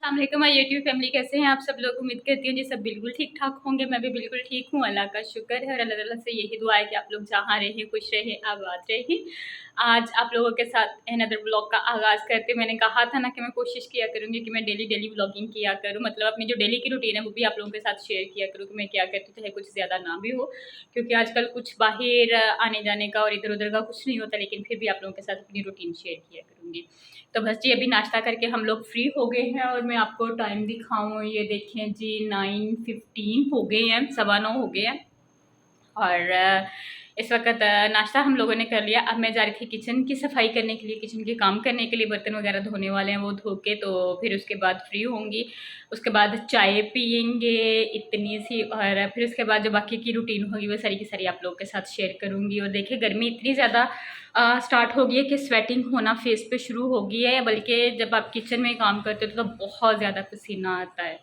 अस्सलाम my YouTube family, कैसे हैं आप सब लोग। उम्मीद करती हूँ जी सब बिल्कुल ठीक ठाक होंगे। मैं भी बिल्कुल ठीक हूँ, अल्लाह का शुक्र है और अल्लाह ताला से यही दुआ है कि आप लोग जहाँ रहें खुश रहें आबाद रहें। आज आप लोगों के साथ अनदर ब्लॉग का आगाज़ करते, मैंने कहा था ना कि मैं कोशिश किया करूँगी कि मैं डेली डेली ब्लॉगिंग किया करूँ, मतलब अपनी जो डेली की रूटीन है वो भी आप लोगों के साथ शेयर किया करूँ कि मैं क्या करती हूँ, चाहे कुछ ज़्यादा ना भी हो, क्योंकि आजकल कुछ बाहर आने जाने का और इधर उधर का कुछ नहीं होता, लेकिन फिर भी आप लोगों के साथ अपनी रूटीन शेयर किया करूँगी। तो बस जी अभी नाश्ता करके हम लोग फ्री हो गए हैं और मैं आपको टाइम दिखाऊँ, ये देखें जी 9:15 हो गए हैं, 9:15 हो गए हैं। और इस वक्त नाश्ता हम लोगों ने कर लिया। अब मैं जा रही थी किचन की सफाई करने के लिए, किचन के काम करने के लिए, बर्तन वगैरह धोने वाले हैं, वो धो के तो फिर उसके बाद फ्री होंगी। उसके बाद चाय पियेंगे इतनी सी, और फिर उसके बाद जो बाकी की रूटीन होगी वो सारी की सारी आप लोगों के साथ शेयर करूँगी। और देखिए गर्मी इतनी ज़्यादा स्टार्ट हो गई है कि स्वेटिंग होना फेस पे शुरू हो गई है, बल्कि जब आप किचन में काम करते हो तो बहुत ज़्यादा पसीना आता है,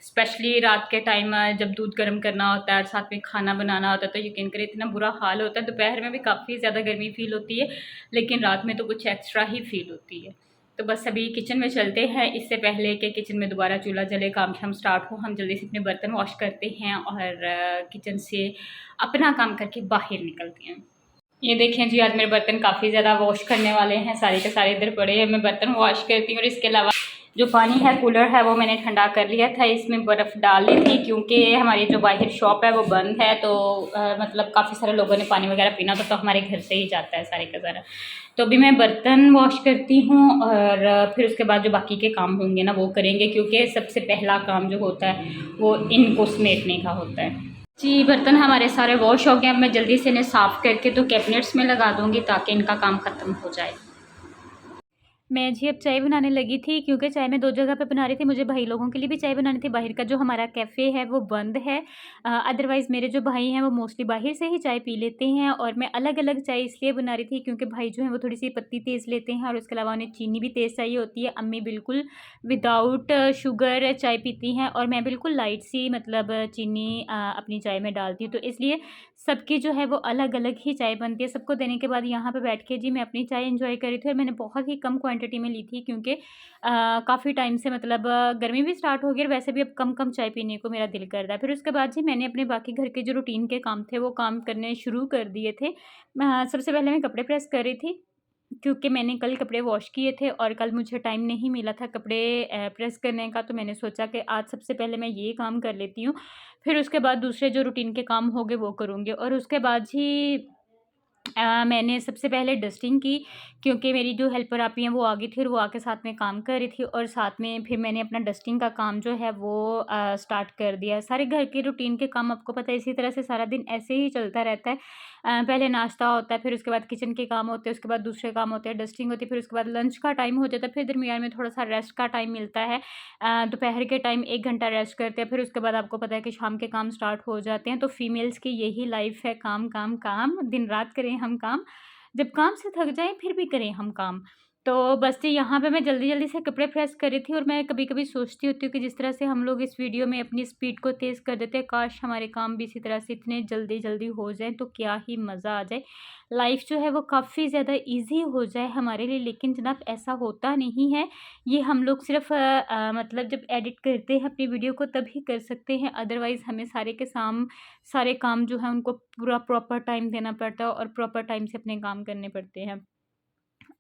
स्पेशली रात के टाइम जब दूध गर्म करना होता है और साथ में खाना बनाना होता है तो यकीन करें इतना बुरा हाल होता है। दोपहर में भी काफ़ी ज़्यादा गर्मी फील होती है, लेकिन रात में तो कुछ एक्स्ट्रा ही फील होती है। तो बस अभी किचन में चलते हैं, इससे पहले कि किचन में दोबारा चूल्हा जले, काम शाम स्टार्ट हो, हम जल्दी से अपने बर्तन वॉश करते हैं और किचन से अपना काम करके बाहर निकलते हैं। ये देखें जी आज मेरे बर्तन काफ़ी ज़्यादा वॉश करने वाले हैं, सारे के सारे इधर पड़े हैं, मैं बर्तन वॉश करती हूँ। और इसके अलावा जो पानी है कूलर है वो मैंने ठंडा कर लिया था, इसमें बर्फ़ डाल ली थी क्योंकि हमारी जो बाहर शॉप है वो बंद है, तो मतलब काफ़ी सारे लोगों ने पानी वगैरह पीना तो हमारे घर से ही जाता है सारे का सारा। तो अभी मैं बर्तन वॉश करती हूँ और फिर उसके बाद जो बाकी के काम होंगे ना वो करेंगे, क्योंकि सबसे पहला काम जो होता है वो इनको समेटने का होता है। जी बर्तन हमारे सारे वॉश हो गए, अब मैं जल्दी से इन्हें साफ़ करके तो कैबिनेट्स में लगा दूँगी ताकि इनका काम ख़त्म हो जाए। मैं जी अब चाय बनाने लगी थी, क्योंकि चाय मैं 2 जगह पे बना रही थी। मुझे भाई लोगों के लिए भी चाय बनानी थी। बाहर का जो हमारा कैफ़े है वो बंद है। अदरवाइज़ मेरे जो भाई हैं वो मोस्टली बाहर से ही चाय पी लेते हैं, और मैं अलग-अलग चाय इसलिए बना रही थी क्योंकि भाई जो हैं वो थोड़ी-सी पत्ती तेज़ लेते हैं और उसके अलावा उन्हें चीनी भी तेज़ चाहिए होती है। अम्मी बिल्कुल विदाउट शुगर चाय पीती हैं और मैं बिल्कुल लाइट सी मतलब चीनी अपनी चाय में डालती हूँ। तो इसलिए सबकी जो है वो अलग-अलग ही चाय बनती है। सबको देने के बाद यहाँ पे बैठ के जी मैं अपनी चाय एन्जॉय कर रही थी, और मैंने बहुत ही कम क्वांटिटी में ली थी क्योंकि काफ़ी टाइम से मतलब गर्मी भी स्टार्ट हो गई और वैसे भी अब कम-कम चाय पीने को मेरा दिल करता है। फिर उसके बाद जी मैंने अपने बाकी घर के जो रूटीन के काम थे वो काम करने शुरू कर दिए थे। सबसे पहले मैं कपड़े प्रेस कर रही थी, क्योंकि मैंने कल कपड़े वॉश किए थे और कल मुझे टाइम नहीं मिला था कपड़े प्रेस करने का, तो मैंने सोचा कि आज सबसे पहले मैं ये काम कर लेती हूँ। फिर उसके बाद दूसरे जो रूटीन के काम होंगे वो करूँगी, और उसके बाद ही मैंने सबसे पहले डस्टिंग की, क्योंकि मेरी जो हेल्पर आपी हैं वो आ गई थी और वो आके साथ में काम कर रही थी, और साथ में फिर मैंने अपना डस्टिंग का काम जो है वो स्टार्ट कर दिया। सारे घर के रूटीन के काम आपको पता है इसी तरह से सारा दिन ऐसे ही चलता रहता है। पहले नाश्ता होता है, फिर उसके बाद किचन के काम होते हैं, उसके बाद दूसरे काम होते हैं, डस्टिंग होती है, फिर उसके बाद लंच का टाइम हो जाता है, फिर दरमियान में थोड़ा-सा रेस्ट का टाइम मिलता है। दोपहर के टाइम 1 घंटा रेस्ट करते हैं, फिर उसके बाद आपको पता है कि शाम के काम स्टार्ट हो जाते हैं। तो फीमेल्स की यही लाइफ़ है, काम, काम, काम, दिन-रात करें हम काम। जब काम से थक जाएँ फिर भी करें हम काम। तो बस जी यहाँ पे मैं जल्दी-जल्दी से कपड़े प्रेस कर रही थी, और मैं कभी-कभी सोचती होती हूँ कि जिस तरह से हम लोग इस वीडियो में अपनी स्पीड को तेज़ कर देते हैं, काश हमारे काम भी इसी तरह से इतने जल्दी-जल्दी हो जाएँ तो क्या ही मज़ा आ जाए। लाइफ़ जो है वो काफ़ी ज़्यादा ईज़ी हो जाए हमारे लिए, लेकिन जनाब ऐसा होता नहीं है। ये हम लोग सिर्फ़ मतलब जब एडिट करते हैं अपनी वीडियो को तभी कर सकते हैं, अदरवाइज़ हमें सारे काम जो हैं उनको पूरा प्रॉपर टाइम देना पड़ता है और प्रॉपर टाइम से अपने काम करने पड़ते हैं।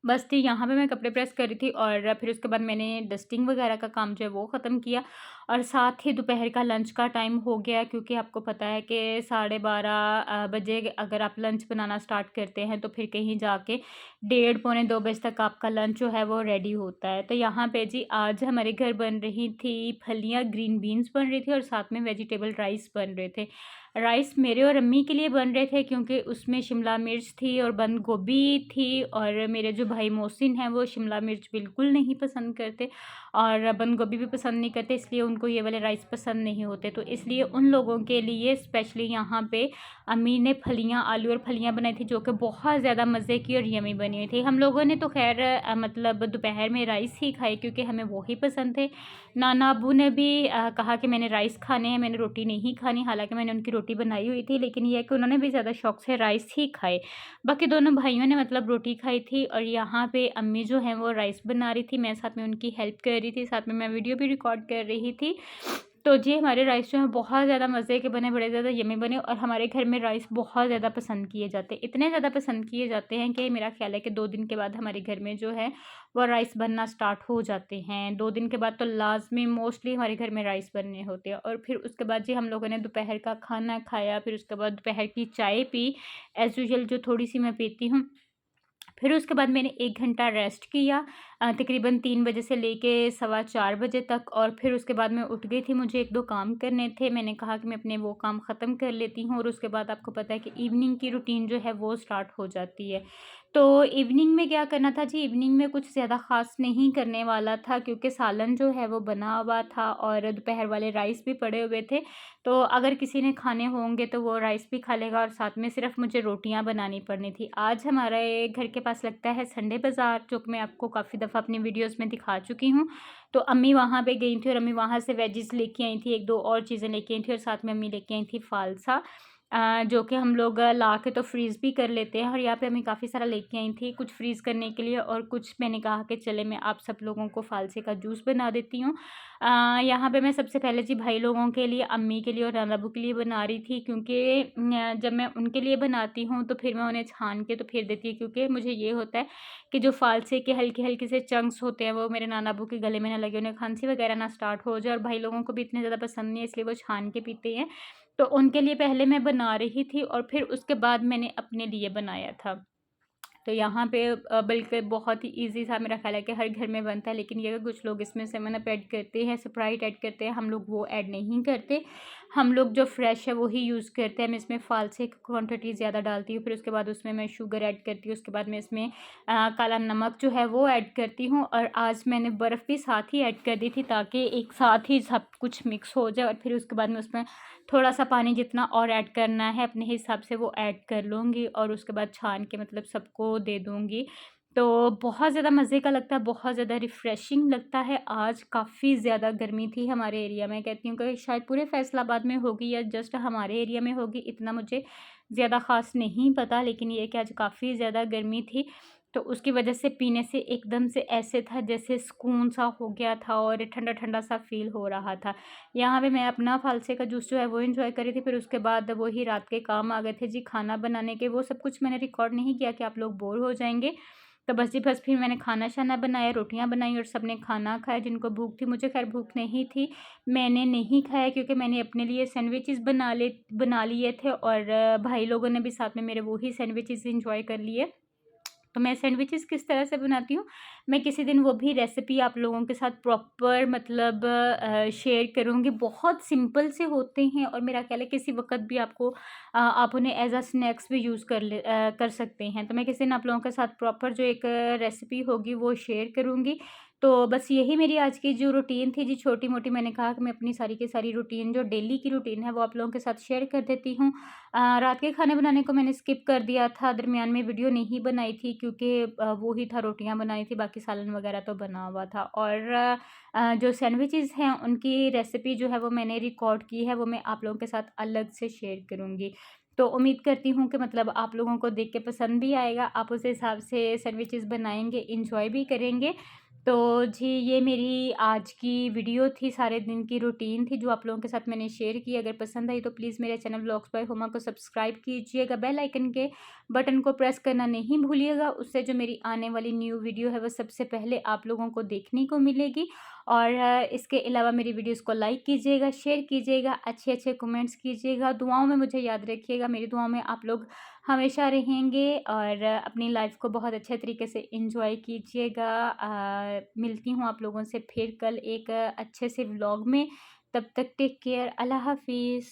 बस थी यहाँ पे मैं कपड़े प्रेस कर रही थी, और फिर उसके बाद मैंने डस्टिंग वगैरह का काम जो है वो ख़त्म किया, और साथ ही दोपहर का लंच का टाइम हो गया, क्योंकि आपको पता है कि 12:30 बजे अगर आप लंच बनाना स्टार्ट करते हैं तो फिर कहीं जाके 1:30 पौने 2 बजे तक आपका लंच जो है वो रेडी होता है। तो यहाँ पे जी आज हमारे घर बन रही थी फलियाँ, ग्रीन बीन्स बन रही थी और साथ में वेजिटेबल राइस बन रहे थे। राइस मेरे और अम्मी के लिए बन रहे थे क्योंकि उसमें शिमला मिर्च थी और बंद गोभी थी, और मेरे जो भाई मोहसिन हैं वो शिमला मिर्च बिल्कुल नहीं पसंद करते और बंद गोभी भी पसंद नहीं करते, इसलिए उनको ये वाले राइस पसंद नहीं होते, तो इसलिए उन लोगों के लिए स्पेशली यहाँ पे अम्मी ने फलियाँ, आलू और फलियाँ बनाई थी, जो कि बहुत ज़्यादा मज़े की और यमी बनी हुई थी। हम लोगों ने तो खैर मतलब दोपहर में राइस ही खाए, क्योंकि हमें वो ही पसंद थे। नाना अब्बू ने भी कहा कि मैंने राइस खाने हैं, मैंने रोटी नहीं खानी। हालाँकि मैंने उनकी रोटी बनाई हुई थी, लेकिन ये है कि उन्होंने भी ज़्यादा शौक से राइस ही खाए। बाकी दोनों भाइयों ने मतलब रोटी खाई थी, और यहाँ पे अम्मी जो हैं वो राइस बना रही थी, मैं साथ में उनकी हेल्प कर रही थी, साथ में मैं वीडियो भी रिकॉर्ड कर रही थी। तो जी हमारे राइस जो हैं बहुत ज़्यादा मज़े के बने, बड़े ज़्यादा यम्मी बने, और हमारे घर में राइस बहुत ज़्यादा पसंद किए जाते हैं। इतने ज़्यादा पसंद किए जाते हैं कि मेरा ख़्याल है कि 2 दिन के बाद हमारे घर में जो है वो राइस बनना स्टार्ट हो जाते हैं। 2 दिन के बाद तो लाज़मी मोस्टली हमारे घर में राइस बनने होते हैं। और फिर उसके बाद जी हम लोगों ने दोपहर का खाना खाया, फिर उसके बाद दोपहर की चाय पी, एज़ यूजुअल जो थोड़ी-सी मैं पीती हूँ। फिर उसके बाद मैंने 1 घंटा रेस्ट किया, तकरीबन 3 बजे से लेके सवा 4 बजे तक, और फिर उसके बाद मैं उठ गई थी, मुझे 1-2 काम करने थे। मैंने कहा कि मैं अपने वो काम ख़त्म कर लेती हूँ, और उसके बाद आपको पता है कि इवनिंग की रूटीन जो है वो स्टार्ट हो जाती है। तो इवनिंग में क्या करना था जी, इवनिंग में कुछ ज़्यादा ख़ास नहीं करने वाला था, क्योंकि सालन जो है वो बना हुआ था और दोपहर वाले राइस भी पड़े हुए थे। तो अगर किसी ने खाने होंगे तो वो राइस भी खा लेगा, और साथ में सिर्फ़ मुझे रोटियाँ बनानी पड़नी थी। आज हमारे घर के पास लगता है संडे बाज़ार, जो कि मैं आपको काफ़ी दफ़ा अपनी वीडियोज़ में दिखा चुकी हूँ। तो अम्मी वहाँ पे गई थी, और अम्मी वहाँ से वेजिज़ लेके आई थी, 1-2 और चीज़ें लेके आई थी, और साथ में अम्मी लेके आई थी फ़ालसा, जो कि हम लोग ला के तो फ्रीज़ भी कर लेते हैं, और यहाँ पे अम्मी काफ़ी सारा लेके आई थी, कुछ फ्रीज़ करने के लिए, और कुछ मैंने कहा कि चले मैं आप सब लोगों को फ़ालसे का जूस बना देती हूँ। यहाँ पे मैं सबसे पहले जी भाई लोगों के लिए, अम्मी के लिए और नाना अब्बू के लिए बना रही थी, क्योंकि जब मैं उनके लिए बनाती हूँ तो फिर मैं उन्हें छान के तो फिर देती हूँ, क्योंकि मुझे ये होता है कि जो फ़ालसे के हल्के-हल्के से चंक्स होते हैं वो मेरे नाना अब्बू के गले में ना लगे, उन्हें खाँसी वगैरह ना स्टार्ट हो जाए, और भाई लोगों को भी इतने ज़्यादा पसंद नहीं है, इसलिए वो छान के पीते हैं। तो उनके लिए पहले मैं बना रही थी, और फिर उसके बाद मैंने अपने लिए बनाया था। तो यहाँ पे बल्कि बहुत ही ईज़ी था, मेरा ख़्याल है कि हर घर में बनता है, लेकिन ये कुछ लोग इसमें सेवन अप ऐड करते हैं, स्प्राइट ऐड करते हैं, हम लोग वो ऐड नहीं करते। हम लोग जो फ्रेश है वही यूज़ करते हैं। मैं इसमें फ़ालसे की क्वांटिटी ज़्यादा डालती हूँ, फिर उसके बाद उसमें मैं शुगर ऐड करती हूँ, उसके बाद मैं इसमें काला नमक जो है वो ऐड करती हूँ, और आज मैंने बर्फ़ भी साथ ही ऐड कर दी थी, ताकि एक साथ ही सब कुछ मिक्स हो जाए, और फिर उसके बाद मैं उसमें थोड़ा-सा पानी जितना और ऐड करना है अपने हिसाब से वो ऐड कर लूँगी, और उसके बाद छान के मतलब सबको दे दूँगी। तो बहुत ज़्यादा मज़े का लगता है, बहुत ज़्यादा रिफ्रेशिंग लगता है। आज काफ़ी ज़्यादा गर्मी थी हमारे एरिया में, कहती हूँ कि शायद पूरे फैसलाबाद में होगी या जस्ट हमारे एरिया में होगी, इतना मुझे ज़्यादा ख़ास नहीं पता, लेकिन ये है कि आज काफ़ी ज़्यादा गर्मी थी। तो उसकी वजह से पीने से एकदम से ऐसे था जैसे सुकून सा हो गया था, और ठंडा-ठंडा सा फ़ील हो रहा था। यहाँ पे मैं अपना फ़ालसे का जूस जो है वो एन्जॉय कर रही थी, फिर उसके बाद वही रात के काम आ गए थे जी खाना बनाने के। वो सब कुछ मैंने रिकॉर्ड नहीं किया कि आप लोग बोर हो जाएँगे। तो बस जी बस फिर मैंने खाना-शाना बनाया, रोटियाँ बनाई, और सबने खाना खाया जिनको भूख थी। मुझे खैर भूख नहीं थी, मैंने नहीं खाया, क्योंकि मैंने अपने लिए सैंडविचेस बना लिए थे, और भाई लोगों ने भी साथ में मेरे वो ही सैंडविचेस एन्जॉय कर लिए। तो मैं सैंडविचेस किस तरह से बनाती हूँ, मैं किसी दिन वो भी रेसिपी आप लोगों के साथ प्रॉपर मतलब शेयर करूँगी। बहुत सिंपल से होते हैं, और मेरा ख़्याल है किसी वक़्त भी आपको आप उन्हें एज़ अ स्नैक्स भी यूज़ कर सकते हैं। तो मैं किसी दिन आप लोगों के साथ प्रॉपर जो एक रेसिपी होगी वो शेयर करूँगी। तो बस यही मेरी आज की जो रूटीन थी जी, छोटी-मोटी, मैंने कहा कि मैं अपनी सारी की सारी रूटीन जो डेली की रूटीन है वो आप लोगों के साथ शेयर कर देती हूँ। रात के खाने बनाने को मैंने स्किप कर दिया था, दरमियान में वीडियो नहीं बनाई थी, क्योंकि वो ही था, रोटियां बनाई थी, बाकी सालन वगैरह तो बना हुआ था। और जो सैंडविचेस हैं उनकी रेसिपी जो है वो मैंने रिकॉर्ड की है, वो मैं आप लोगों के साथ अलग से शेयर करूँगी। तो उम्मीद करती हूँ कि मतलब आप लोगों को देख के पसंद भी आएगा, आप उस हिसाब से सैंडविचेस बनाएंगे, इंजॉय भी करेंगे। तो जी ये मेरी आज की वीडियो थी, सारे दिन की रूटीन थी जो आप लोगों के साथ मैंने शेयर की। अगर पसंद आई तो प्लीज़ मेरे चैनल व्लॉग्स बाय हुमा को सब्सक्राइब कीजिएगा, बेल आइकन के बटन को प्रेस करना नहीं भूलिएगा, उससे जो मेरी आने वाली न्यू वीडियो है वो सबसे पहले आप लोगों को देखने को मिलेगी। और इसके अलावा मेरी वीडियोज़ को लाइक कीजिएगा, शेयर कीजिएगा, अच्छे-अच्छे कमेंट्स कीजिएगा, दुआओं में मुझे याद रखिएगा, मेरी दुआओं में आप लोग हमेशा रहेंगे, और अपनी लाइफ को बहुत अच्छे तरीके से एंजॉय कीजिएगा। मिलती हूँ आप लोगों से फिर कल एक अच्छे से व्लॉग में, तब तक टेक केयर, अल्लाह हाफिज़।